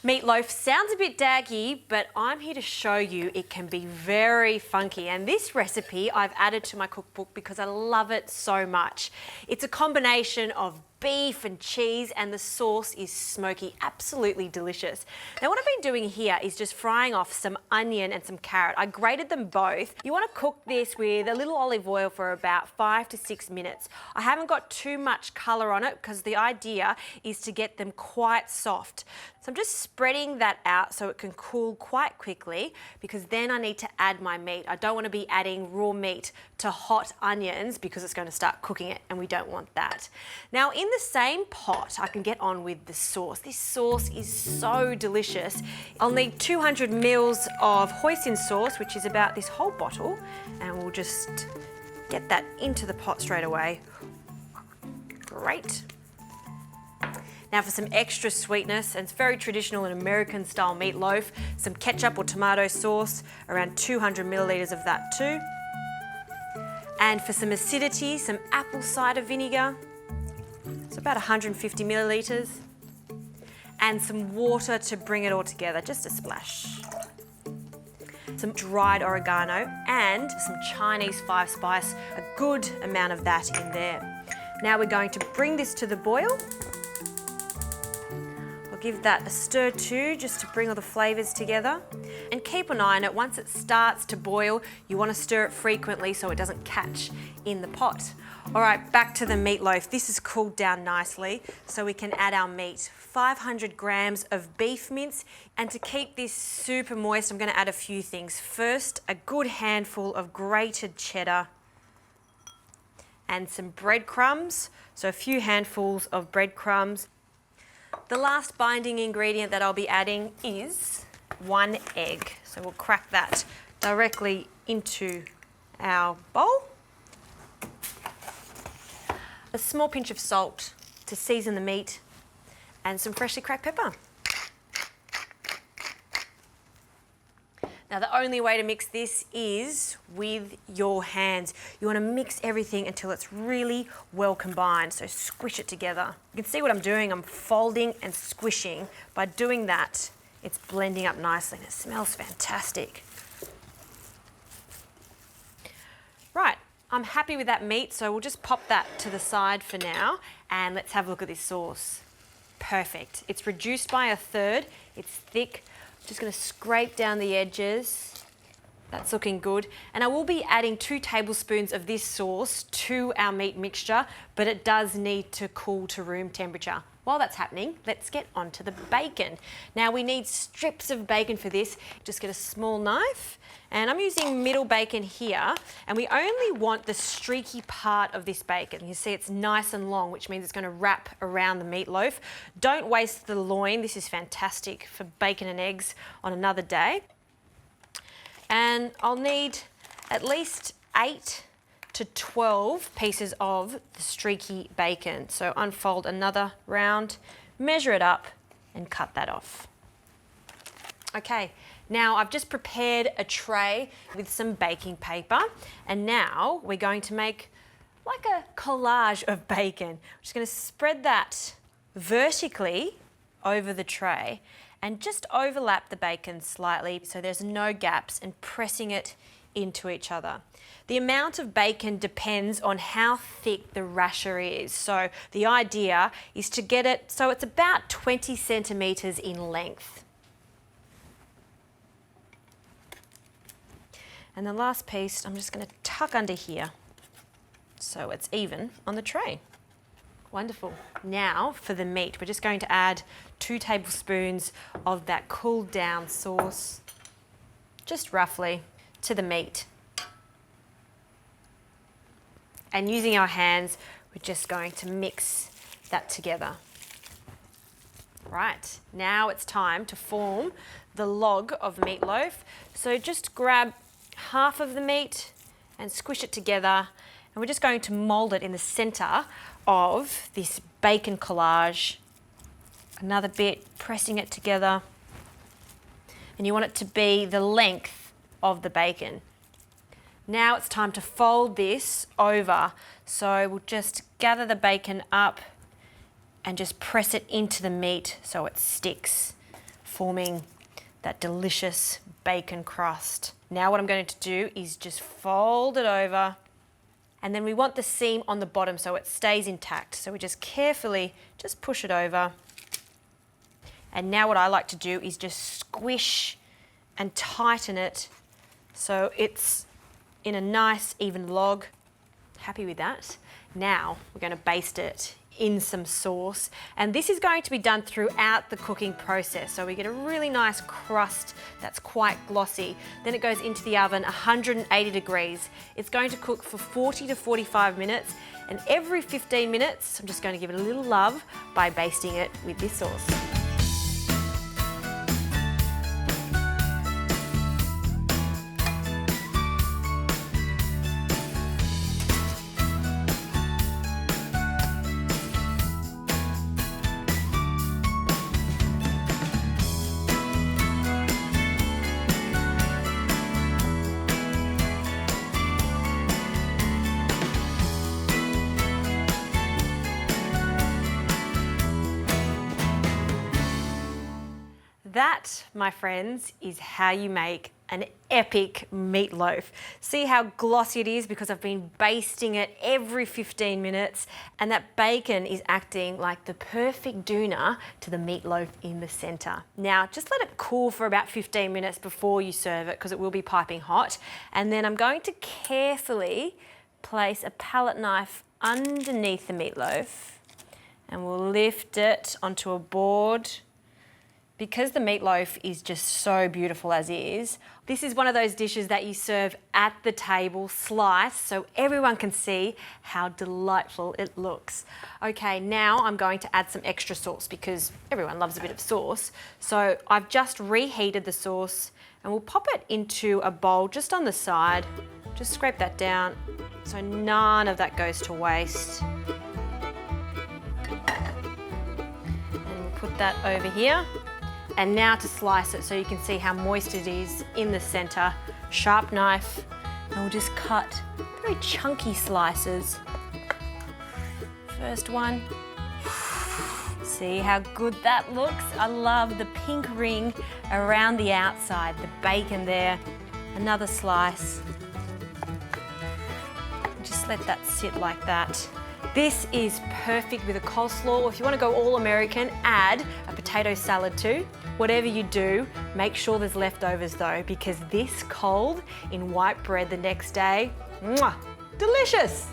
Meatloaf sounds a bit daggy, but I'm here to show you it can be very funky. And this recipe I've added to my cookbook because I love it so much. It's a combination of beef and cheese, and the sauce is smoky, absolutely delicious. Now what I've been doing here is just frying off some onion and some carrot. I grated them both. You want to cook this with a little olive oil for about 5 to 6 minutes. I haven't got too much colour on it because the idea is to get them quite soft. So I'm just spreading that out so it can cool quite quickly, because then I need to add my meat. I don't want to be adding raw meat to hot onions because it's going to start cooking it, and we don't want that. Now in the same pot, I can get on with the sauce. This sauce is so delicious. I'll need 200 mils of hoisin sauce, which is about this whole bottle, and we'll just get that into the pot straight away. Great. Now for some extra sweetness, and it's very traditional in American style meatloaf, some ketchup or tomato sauce, around 200 millilitres of that too. And for some acidity, some apple cider vinegar, so about 150 millilitres. And some water to bring it all together, just a splash. Some dried oregano and some Chinese 5-spice, a good amount of that in there. Now we're going to bring this to the boil. Give that a stir too, just to bring all the flavours together. And keep an eye on it. Once it starts to boil, you want to stir it frequently so it doesn't catch in the pot. All right, back to the meatloaf. This has cooled down nicely, so we can add our meat. 500 grams of beef mince. And to keep this super moist, I'm going to add a few things. First, a good handful of grated cheddar and some breadcrumbs. So a few handfuls of breadcrumbs. The last binding ingredient that I'll be adding is 1 egg. So we'll crack that directly into our bowl. A small pinch of salt to season the meat, and some freshly cracked pepper. Now the only way to mix this is with your hands. You want to mix everything until it's really well combined, so squish it together. You can see what I'm doing, I'm folding and squishing. By doing that, it's blending up nicely and it smells fantastic. Right, I'm happy with that meat, so we'll just pop that to the side for now, and let's have a look at this sauce. Perfect, it's reduced by 1/3, it's thick. Just going to scrape down the edges. That's looking good. And I will be adding 2 tablespoons of this sauce to our meat mixture, but it does need to cool to room temperature. While that's happening, let's get onto the bacon. Now we need strips of bacon for this. Just get a small knife, and I'm using middle bacon here, and we only want the streaky part of this bacon. You see it's nice and long, which means it's going to wrap around the meatloaf. Don't waste the loin. This is fantastic for bacon and eggs on another day. And I'll need at least 8 to 12 pieces of the streaky bacon. So unfold another round, measure it up, and cut that off. Okay, now I've just prepared a tray with some baking paper, and now we're going to make like a collage of bacon. I'm just going to spread that vertically over the tray and just overlap the bacon slightly so there's no gaps, and pressing it into each other. The amount of bacon depends on how thick the rasher is. So the idea is to get it so it's about 20 centimetres in length. And the last piece I'm just going to tuck under here so it's even on the tray. Wonderful. Now for the meat, we're just going to add 2 tablespoons of that cooled down sauce, just roughly, to the meat. And using our hands, we're just going to mix that together. Right, now it's time to form the log of meatloaf. So just grab half of the meat and squish it together, and we're just going to mould it in the centre of this bacon collage. Another bit, pressing it together, and you want it to be the length of the bacon. Now it's time to fold this over. So we'll just gather the bacon up and just press it into the meat so it sticks. forming that delicious bacon crust. Now what I'm going to do is just fold it over, and then we want the seam on the bottom so it stays intact. So we just carefully just push it over. And now what I like to do is just squish and tighten it so it's in a nice even log. Happy with that? Now we're going to baste it in some sauce, and this is going to be done throughout the cooking process, so we get a really nice crust that's quite glossy. Then it goes into the oven 180 degrees. It's going to cook for 40 to 45 minutes, and every 15 minutes I'm just going to give it a little love by basting it with this sauce. That, my friends, is how you make an epic meatloaf. See how glossy it is because I've been basting it every 15 minutes, and that bacon is acting like the perfect doona to the meatloaf in the center. Now, just let it cool for about 15 minutes before you serve it because it will be piping hot. And then I'm going to carefully place a palette knife underneath the meatloaf, and we'll lift it onto a board. Because the meatloaf is just so beautiful as is, this is one of those dishes that you serve at the table, sliced, so everyone can see how delightful it looks. Okay, now I'm going to add some extra sauce because everyone loves a bit of sauce. So I've just reheated the sauce, and we'll pop it into a bowl just on the side. Just scrape that down so none of that goes to waste. And we'll put that over here. And now to slice it so you can see how moist it is in the center. Sharp knife, and we'll just cut very chunky slices. First one. See how good that looks? I love the pink ring around the outside, the bacon there. Another slice. Just let that sit like that. This is perfect with a coleslaw, or if you want to go all American, add a potato salad too. Whatever you do, make sure there's leftovers though, because this cold in white bread the next day, mwah, delicious!